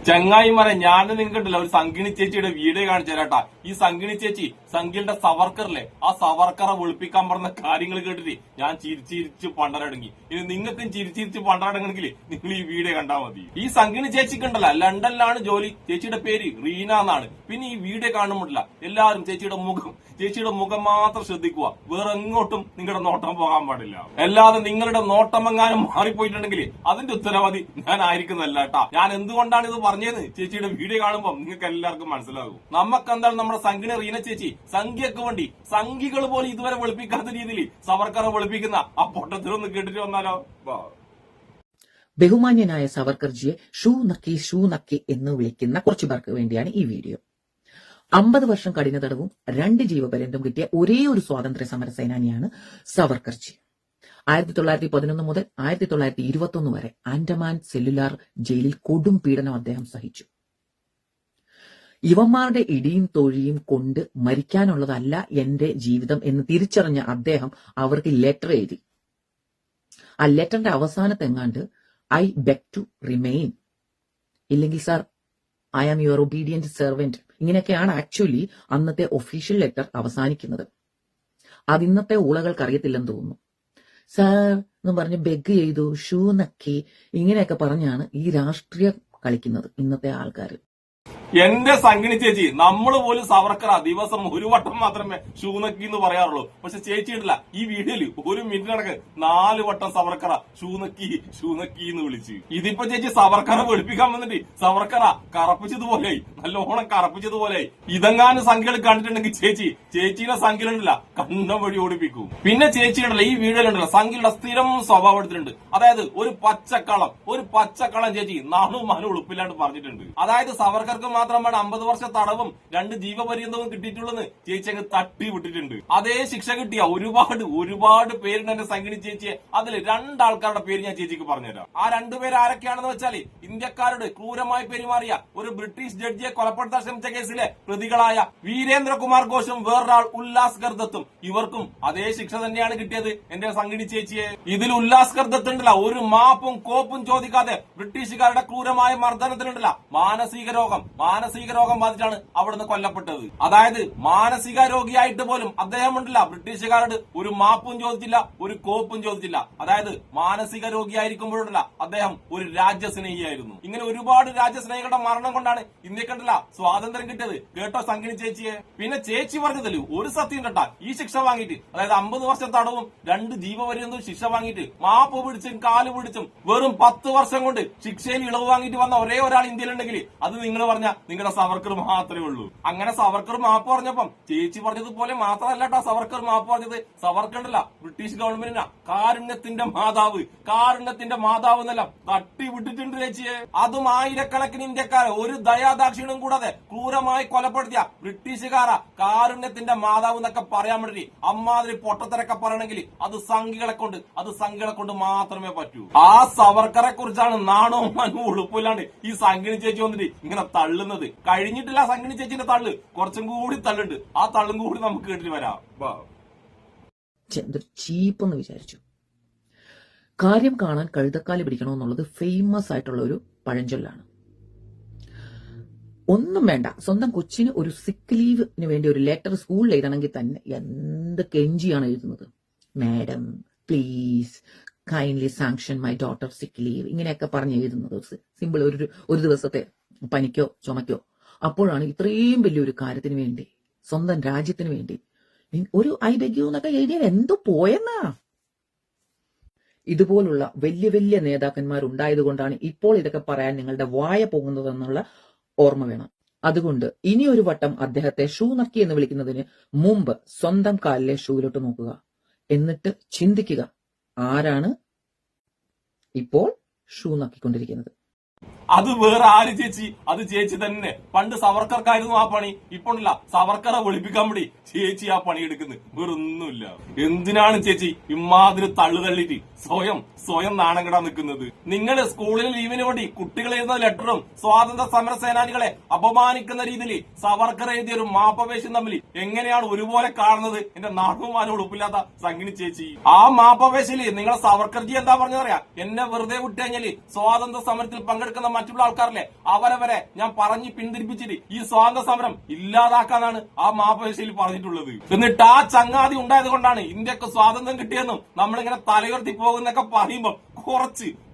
ചങ്ങായിമാരെ ഞാൻ നിങ്ങൾക്കുണ്ടല്ലോ ഒരു സംഗിണി ചേച്ചിയുടെ വീഡിയോ കാണിച്ചു തരാട്ടാ. ഈ സംഗിണി ചേച്ചി സംഗിളുടെ സവർക്കറിലെ ആ സവർക്കറെ വെളുപ്പിക്കാൻ പറഞ്ഞ കാര്യങ്ങൾ കേട്ടിട്ട് ഞാൻ ചിരിച്ചിരിച്ച് പണ്ടരടങ്ങി. ഇനി നിങ്ങൾക്കും ചിരിച്ചിരിച്ച് പണ്ടരടങ്ങണമെങ്കിൽ നിങ്ങൾ ഈ വീഡിയോ കണ്ടാൽ മതി. ഈ സംഗിണി ചേച്ചിക്കുണ്ടല്ലോ ലണ്ടനിലാണ് ജോലി. ചേച്ചിയുടെ പേര് റീന എന്നാണ്. പിന്നെ ഈ വീഡിയോ കാണുമ്പോഴല്ല എല്ലാവരും ചേച്ചിയുടെ മുഖം മാത്രം ശ്രദ്ധിക്കുക. വേറെ എങ്ങോട്ടും നിങ്ങളുടെ നോട്ടം പോകാൻ പാടില്ല. അല്ലാതെ നിങ്ങളുടെ നോട്ടമെങ്ങാനും മാറിപ്പോയിട്ടുണ്ടെങ്കിൽ അതിന്റെ ഉത്തരവാദി ഞാൻ ആയിരിക്കുന്നല്ല കേട്ടാ. ഞാൻ എന്തുകൊണ്ടാണ് ഇത് പറഞ്ഞത് ചേച്ചിയുടെ വീഡിയോ കാണുമ്പോൾ നിങ്ങൾക്ക് എല്ലാവർക്കും മനസ്സിലാകും. നമുക്കെന്താണ് നമ്മുടെ സംഗിണി റീന ചേച്ചി സംഖ്യക്ക് വേണ്ടി സംഖ്യകൾ പോലും ഇതുവരെ വെളുപ്പിക്കാത്ത രീതിയിൽ സവർക്കറെ വെളുപ്പിക്കുന്ന ആ പൊട്ടത്തിലൊന്ന് കേട്ടിട്ട് വന്നാലോ. ബഹുമാന്യനായ സവർക്കർജിയെ ഷൂ നക്കി എന്ന് വിളിക്കുന്ന കുറച്ചു പേർക്ക് വേണ്ടിയാണ് ഈ വീഡിയോ. 50 വർഷം കഠിന തടവും 2 ജീവപര്യന്തം കിട്ടിയ ഒരേ ഒരു സ്വാതന്ത്ര്യ സമര സേനാനിയാണ് സവർക്കർജി. 1911 മുതൽ 1921 വരെ ആൻഡമാൻ സെല്ലുലാർ ജയിലിൽ കൊടും പീഡനം അദ്ദേഹം സഹിച്ചു. ഇവന്മാരുടെ ഇടിയും തൊഴിയും കൊണ്ട് മരിക്കാനുള്ളതല്ല എന്റെ ജീവിതം എന്ന് തിരിച്ചറിഞ്ഞ അദ്ദേഹം അവർക്ക് ലെറ്റർ എഴുതി. ആ ലെറ്ററിന്റെ അവസാനത്തെങ്ങാണ്ട് ഐ ബെഗ് ടു റിമെയിൻ, ഇല്ലെങ്കിൽ sir I am your obedient servant, ഇങ്ങനെയൊക്കെയാണ് ആക്ച്വലി അന്നത്തെ ഒഫീഷ്യൽ ലെറ്റർ അവസാനിക്കുന്നത്. അത് ഇന്നത്തെ ഊളകൾക്ക് അറിയത്തില്ലെന്ന് തോന്നുന്നു. സാർ എന്ന് പറഞ്ഞ് ബെഗ് ചെയ്തു, ഷൂ നക്കി, ഇങ്ങനെയൊക്കെ പറഞ്ഞാണ് ഈ രാഷ്ട്രീയം കളിക്കുന്നത് ഇന്നത്തെ ആൾക്കാർ. എന്റെ സംഗിണി ചേച്ചി നമ്മൾ പോലും സവർക്കറ ദിവസം ഒരു വട്ടം മാത്രമേ ഷൂ നക്കി എന്ന് പറയാറുള്ളൂ. പക്ഷെ ചേച്ചി ഉണ്ടല്ല ഈ വീഡിയോയിൽ 1 മിനിറ്റ് കണക്ക് 4 വട്ടം സവർക്കറ ഷൂ നക്കി എന്ന് വിളിച്ച്. ഇതിപ്പോ ചേച്ചി സവർക്കറ വെളുപ്പിക്കാൻ വന്നിട്ട് സവർക്കറ കറപ്പിച്ചതുപോലെയായി, നല്ലോണം കറപ്പിച്ചതുപോലെയായി. ഇതെങ്ങാനും സംഖ്യകൾ കണ്ടിട്ടുണ്ടെങ്കിൽ ചേച്ചിയുടെ സംഖ്യയിലുണ്ടല്ല കണ്ണ വഴി ഓടിപ്പിക്കും. പിന്നെ ചേച്ചിയുണ്ടല്ലോ ഈ വീഡിയോയിലുണ്ടല്ലോ സംഖ്യയുടെ സ്ഥിരം സ്വഭാവം എടുത്തിട്ടുണ്ട്. അതായത് ഒരു പച്ചക്കളം ചേച്ചി നാണും മാനും ഉളുപ്പില്ലാണ്ട് പറഞ്ഞിട്ടുണ്ട്. അതായത് സവർക്കർക്ക് മാത്രമാണ് 50 വർഷ തടവും 2 ജീവപര്യന്തവും കിട്ടിയിട്ടുള്ളെന്ന് ചേച്ചി അങ്ങ് തട്ടി വിട്ടിട്ടുണ്ട്. അതേ ശിക്ഷ കിട്ടിയ ഒരുപാട് പേരുണ്ട് എന്റെ സംഗിണി ചേച്ചിയെ. അതിൽ 2 ആൾക്കാരുടെ പേര് ഞാൻ ചേച്ചിക്ക് പറഞ്ഞുതരാം. ആ 2 പേര് ആരൊക്കെയാണെന്ന് വെച്ചാല് ഇന്ത്യക്കാരോട് ക്രൂരമായി പെരുമാറിയ ഒരു ബ്രിട്ടീഷ് ജഡ്ജിയെ കൊലപ്പെടുത്താൻ ശ്രമിച്ച കേസിലെ പ്രതികളായ വീരേന്ദ്രകുമാർ ഘോഷും വേറൊരാൾ ഉല്ലാസ് ഗർദത്തും. ഇവർക്കും അതേ ശിക്ഷ തന്നെയാണ് കിട്ടിയത് എന്റെ സംഗിണി ചേച്ചിയെ. ഇതിൽ ഉല്ലാസ് ഗർദത്ത് ഉണ്ടല്ല ഒരു മാപ്പും കോപ്പും ചോദിക്കാതെ ബ്രിട്ടീഷുകാരുടെ ക്രൂരമായ മർദ്ദനത്തിനുണ്ടല്ല മാനസിക രോഗം ബാധിച്ചാണ് അവിടുന്ന് കൊല്ലപ്പെട്ടത്. അതായത് മാനസിക രോഗിയായിട്ട് പോലും അദ്ദേഹം ഉണ്ടല്ല ബ്രിട്ടീഷുകാരോട് ഒരു മാപ്പും ചോദിച്ചില്ല, ഒരു കോപ്പും ചോദിച്ചില്ല. അതായത് മാനസിക രോഗിയായിരിക്കുമ്പോഴുണ്ടല്ല അദ്ദേഹം ഒരു രാജ്യസ്നേഹിയായിരുന്നു. ഇങ്ങനെ ഒരുപാട് രാജ്യസ്നേഹികളുടെ മരണം കൊണ്ടാണ് ഇന്ത്യക്കണ്ടല്ല സ്വാതന്ത്ര്യം കിട്ടിയത്. കേട്ടോ സംഗിണി ചേച്ചിയെ. പിന്നെ ചേച്ചി പറഞ്ഞതില് ഒരു സത്യം കേട്ടാ, ഈ ശിക്ഷ വാങ്ങിയിട്ട് അതായത് 50 വർഷം തടവും 2 ജീവപര്യന്തവും ശിക്ഷ വാങ്ങിയിട്ട് മാപ്പ് പിടിച്ചും കാല് പിടിച്ചും വെറും 10 വർഷം കൊണ്ട് ശിക്ഷയിൽ ഇളവ് വാങ്ങിയിട്ട് വന്ന ഒരേ ഒരാൾ ഇന്ത്യയിലുണ്ടെങ്കിൽ അത് നിങ്ങൾ പറഞ്ഞ നിങ്ങളുടെ സവർക്കർ മാത്രമേ ഉള്ളൂ. അങ്ങനെ സവർക്കർ മാപ്പ് പറഞ്ഞപ്പം ചേച്ചി പറഞ്ഞതുപോലെ മാത്രമല്ല കേട്ടോ സവർക്കർ മാപ്പ് പറഞ്ഞത്. സവർക്കറല്ല ബ്രിട്ടീഷ് ഗവൺമെന്റിനാ കാരുണ്യത്തിന്റെ മാതാവ് എന്നെല്ലാം തട്ടി വിട്ടിട്ടുണ്ട് ചേച്ചിയെ. അതും ആയിരക്കണക്കിന് ഇന്ത്യക്കാരെ ഒരു ദയാദാക്ഷിണ്യം കൂടാതെ ക്രൂരമായി കൊലപ്പെടുത്തിയ ബ്രിട്ടീഷുകാരാ കാരുണ്യത്തിന്റെ മാതാവ് എന്നൊക്കെ പറയാൻ വേണ്ടി അമ്മാതിരി പൊട്ടത്തരൊക്കെ പറയണമെങ്കിൽ അത് സംഖ്യകളെ കൊണ്ട് മാത്രമേ പറ്റൂ. ആ സവർക്കറെ കുറിച്ചാണ് നാണവും മനവും ഉളുപ്പില്ലാണ്ട് ഈ സംഗിണി ചേച്ചി വന്നിട്ട് ഇങ്ങനെ തള്ളുന്നത്. കഴിഞ്ഞിട്ടില്ല സംഗിണി ചേച്ചിന്റെ തള്ളു, കുറച്ചും കൂടി തള്ളുണ്ട്. ആ തള്ളും കൂടി നമുക്ക് കേട്ടിട്ട് വരാം. ചീപ്പെന്ന് വിചാരിച്ചു. കാര്യം കാണാൻ കഴുതക്കാല് പിടിക്കണമെന്നുള്ളത് ഫേമസ് ആയിട്ടുള്ള ഒരു പഴഞ്ചൊല്ലാണ്. ഒന്നും വേണ്ട, സ്വന്തം കൊച്ചിന് ഒരു സിക്ക് ലീവിന് വേണ്ടി ഒരു ലെറ്റർ സ്കൂളിൽ എഴുതണമെങ്കിൽ തന്നെ എന്ത് കെഞ്ചിയാണ് എഴുതുന്നത്. Madam please kindly sanction my daughter സിക്ക് ലീവ്, ഇങ്ങനെയൊക്കെ പറഞ്ഞ് എഴുതുന്നത് സിമ്പിൾ ഒരു ദിവസത്തെ പനിക്കോ ചുമക്കോ. അപ്പോഴാണ് ഇത്രയും വലിയൊരു കാര്യത്തിന് വേണ്ടി സ്വന്തം രാജ്യത്തിന് വേണ്ടി ഒരു ഐ ബെഗ് യു എന്നൊക്കെ എഴുതിയാൽ എന്തോ പോയെന്നാ. ഇതുപോലുള്ള വലിയ നേതാക്കന്മാരുണ്ടായതുകൊണ്ടാണ് ഇപ്പോൾ ഇതൊക്കെ പറയാൻ നിങ്ങളുടെ വായ പോകുന്നതെന്നുള്ള ഓർമ്മ വേണം. അതുകൊണ്ട് ഇനിയൊരു വട്ടം അദ്ദേഹത്തെ ഷൂ നക്കി എന്ന് വിളിക്കുന്നതിന് മുമ്പ് സ്വന്തം കാലിലെ ഷൂയിലോട്ട് നോക്കുക. എന്നിട്ട് ചിന്തിക്കുക, ആരാണ് ഇപ്പോൾ ഷൂ നക്കിക്കൊണ്ടിരിക്കുന്നത്. അത് വേറെ ആര് ചേച്ചി? അത് ചേച്ചി തന്നെ. പണ്ട് സവർക്കർക്കായിരുന്നു ആ പണി. ഇപ്പോഴല്ല സവർക്കറെ വെളുപ്പിക്കാൻ വേണ്ടി ചേച്ചി ആ പണി എടുക്കുന്നത്. വേറൊന്നുമില്ല. എന്തിനാണ് ചേച്ചി ഇമാതിരി തള്ളിയിട്ട് സ്വയം നാണം കെടാൻ നിൽക്കുന്നത്? നിങ്ങൾ സ്കൂളിൽ ലീവിന് വേണ്ടി കുട്ടികൾ എഴുതുന്ന ലെറ്ററും സ്വാതന്ത്ര്യ സമര സേനാനികളെ അപമാനിക്കുന്ന രീതിയിൽ സവർക്കർ എഴുതിയ ഒരു മാപ്പവേശം തമ്മിൽ എങ്ങനെയാണ് ഒരുപോലെ കാണുന്നത്? എന്റെ നാട്ടുമാനും ഉളുപ്പില്ലാത്ത സംഗിണി ചേച്ചി. ആ മാപ്പവേശില് നിങ്ങളെ സവർക്കർജി എന്താ പറഞ്ഞറിയാം? എന്നെ വെറുതെ വിട്ടുകഴിഞ്ഞാല് സ്വാതന്ത്ര്യ സമരത്തിൽ പങ്കെടുക്കുന്ന മറ്റുള്ള ആൾക്കാരില്ലേ അവരവരെ ഞാൻ പറഞ്ഞ് പിന്തിരിപ്പിച്ചിട്ട് ഈ സ്വാതന്ത്ര്യ സമരം ഇല്ലാതാക്കാനാണ് ആ മാപ്പേശയിൽ പറഞ്ഞിട്ടുള്ളത്. എന്നിട്ട് ആ ചങ്ങാതി ഉണ്ടായത് കൊണ്ടാണ് ഇന്ത്യക്ക് സ്വാതന്ത്ര്യം കിട്ടിയെന്നും നമ്മളിങ്ങനെ തലയുയർത്തി പോകുന്നൊക്കെ പറയുമ്പോൾ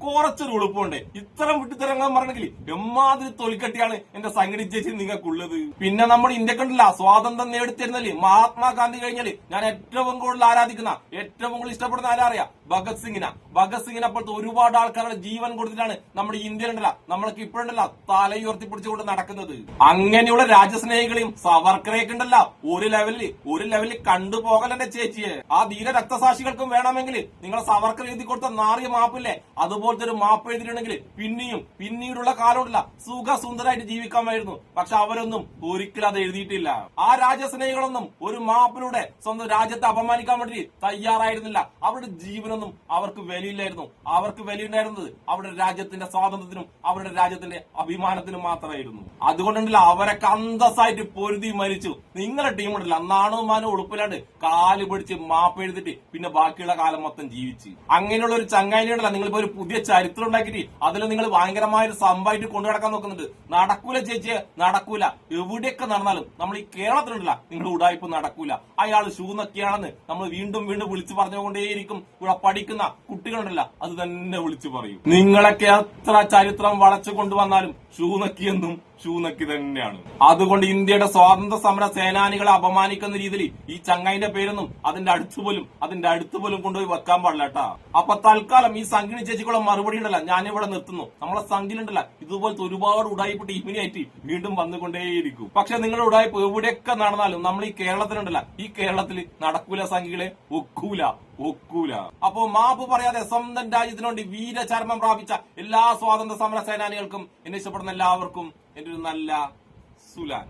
കുറച്ചൊരു ഉളുപ്പുണ്ട്. ഇത്തരം വിട്ടുതരങ്ങൾ പറഞ്ഞെങ്കിൽ എമ്മാതിരി തൊലിക്കട്ടിയാണ് എന്റെ സംഘടി ചേച്ചി നിങ്ങൾക്കുള്ളത്. പിന്നെ നമ്മുടെ ഇന്ത്യക്കണ്ടല്ല സ്വാതന്ത്ര്യം നേടിത്തരുന്നല്ലേ മഹാത്മാഗാന്ധി കഴിഞ്ഞാല് ഞാൻ ഏറ്റവും കൂടുതൽ ആരാധിക്കുന്ന ഏറ്റവും കൂടുതൽ ഇഷ്ടപ്പെടുന്ന ആരാ അറിയാം? ഭഗത് സിംഗിനെ അപ്പോഴത്തെ ഒരുപാട് ആൾക്കാരുടെ ജീവൻ കൊടുത്തിട്ടാണ് നമ്മുടെ ഇന്ത്യയിലുണ്ടല്ല നമ്മളൊക്കെ ഇപ്പോഴുണ്ടല്ല തലയുയർത്തി പിടിച്ചുകൊണ്ട് നടക്കുന്നത്. അങ്ങനെയുള്ള രാജ്യസ്നേഹികളെയും സവർക്കറെയൊക്കെ ഉണ്ടല്ല ഒരു ലെവലിൽ കണ്ടുപോകലെന്റെ ചേച്ചിയെ. ആ ധീര രക്തസാക്ഷികൾക്കും വേണമെങ്കിൽ നിങ്ങളെ സവർക്കർ എഴുതി കൊടുത്ത നാറിയ മാപ്പില്ലേ അതുപോലത്തെ ഒരു മാപ്പ് എഴുതിയിട്ടുണ്ടെങ്കിൽ പിന്നീടുള്ള കാലമുണ്ടല്ല സുഖസുന്ദരായിട്ട് ജീവിക്കാമായിരുന്നു. പക്ഷെ അവരൊന്നും ഒരിക്കലും അത് എഴുതിയിട്ടില്ല. ആ രാജ്യസ്നേഹികളൊന്നും ഒരു മാപ്പിലൂടെ സ്വന്തം രാജ്യത്തെ അപമാനിക്കാൻ വേണ്ടി തയ്യാറായിരുന്നില്ല. അവരുടെ ജീവനൊന്നും അവർക്ക് വിലയില്ലായിരുന്നു. അവർക്ക് വിലയുണ്ടായിരുന്നത് അവരുടെ രാജ്യത്തിന്റെ സ്വാതന്ത്ര്യത്തിനും അവരുടെ രാജ്യത്തിന്റെ അഭിമാനത്തിനും മാത്രമായിരുന്നു. അതുകൊണ്ടുണ്ടല്ല അവരൊക്കെ അന്തസ്സായിട്ട് പൊരുതി മരിച്ചു. നിങ്ങളുടെ ടീമുണ്ടല്ല നാണവും മാനവും ഉളുപ്പിലാണ്ട് കാല് പിടിച്ച് മാപ്പ് എഴുതിട്ട് പിന്നെ ബാക്കിയുള്ള കാലം മൊത്തം ജീവിച്ച്. അങ്ങനെയുള്ള ഒരു ചങ്ങായിനുണ്ടല്ല നിങ്ങളിപ്പോ ഒരു പുതിയ ചരിത്രം ഉണ്ടാക്കിയിട്ട് അതിൽ നിങ്ങൾ ഭയങ്കരമായ ഒരു സംഭവമായിട്ട് കൊണ്ടു നടക്കാൻ നോക്കുന്നുണ്ട്. നടക്കൂല ചേച്ചിയെ, നടക്കൂല. എവിടെയൊക്കെ നടന്നാലും നമ്മൾ ഈ കേരളത്തിലുണ്ടല്ല നിങ്ങൾ ഉടായ്പ നടക്കൂല. അയാൾ ഷൂ നക്കിയാണെന്ന് നമ്മൾ വീണ്ടും വിളിച്ചു പറഞ്ഞുകൊണ്ടേയിരിക്കും. ഇവിടെ പഠിക്കുന്ന കുട്ടികളുണ്ടല്ല അത് തന്നെ വിളിച്ചു പറയും. നിങ്ങളൊക്കെ എത്ര ചരിത്രം വളച്ചു കൊണ്ടുവന്നാലും ഷൂ നക്കിയെന്നും ഷൂ നക്കി തന്നെയാണ്. അതുകൊണ്ട് ഇന്ത്യയുടെ സ്വാതന്ത്ര്യ സമര സേനാനികളെ അപമാനിക്കുന്ന രീതിയിൽ ഈ ചങ്ങായിന്റെ പേരൊന്നും അതിന്റെ അടുത്ത് പോലും കൊണ്ടുപോയി വെക്കാൻ പാടില്ല കേട്ടാ. അപ്പൊ തൽക്കാലം ഈ സംഘിണി ചേച്ചിക്കുള്ള മറുപടി ഉണ്ടല്ല ഞാനിവിടെ നിർത്തുന്നു. നമ്മളെ സംഘിലുണ്ടല്ല ഇതുപോലത്തെ ഒരുപാട് ഉടായ്പ ടീമിനായിട്ട് വീണ്ടും വന്നുകൊണ്ടേയിരിക്കും. പക്ഷെ നിങ്ങളുടെ ഉടായ്പ എവിടെയൊക്കെ നടന്നാലും നമ്മൾ ഈ കേരളത്തിലുണ്ടല്ല ഈ കേരളത്തിൽ നടക്കൂല സംഘികളെ ഒക്കൂല. അപ്പോ മാപ്പ് പറയാതെ സ്വന്തം രാജ്യത്തിനു വേണ്ടി വീരചരമം പ്രാപിച്ച എല്ലാ സ്വാതന്ത്ര്യ സമര സേനാനികൾക്കും എന്നെ ഇഷ്ടപ്പെടുന്ന എല്ലാവർക്കും എന്റെ ഒരു നല്ല സുലാൻ.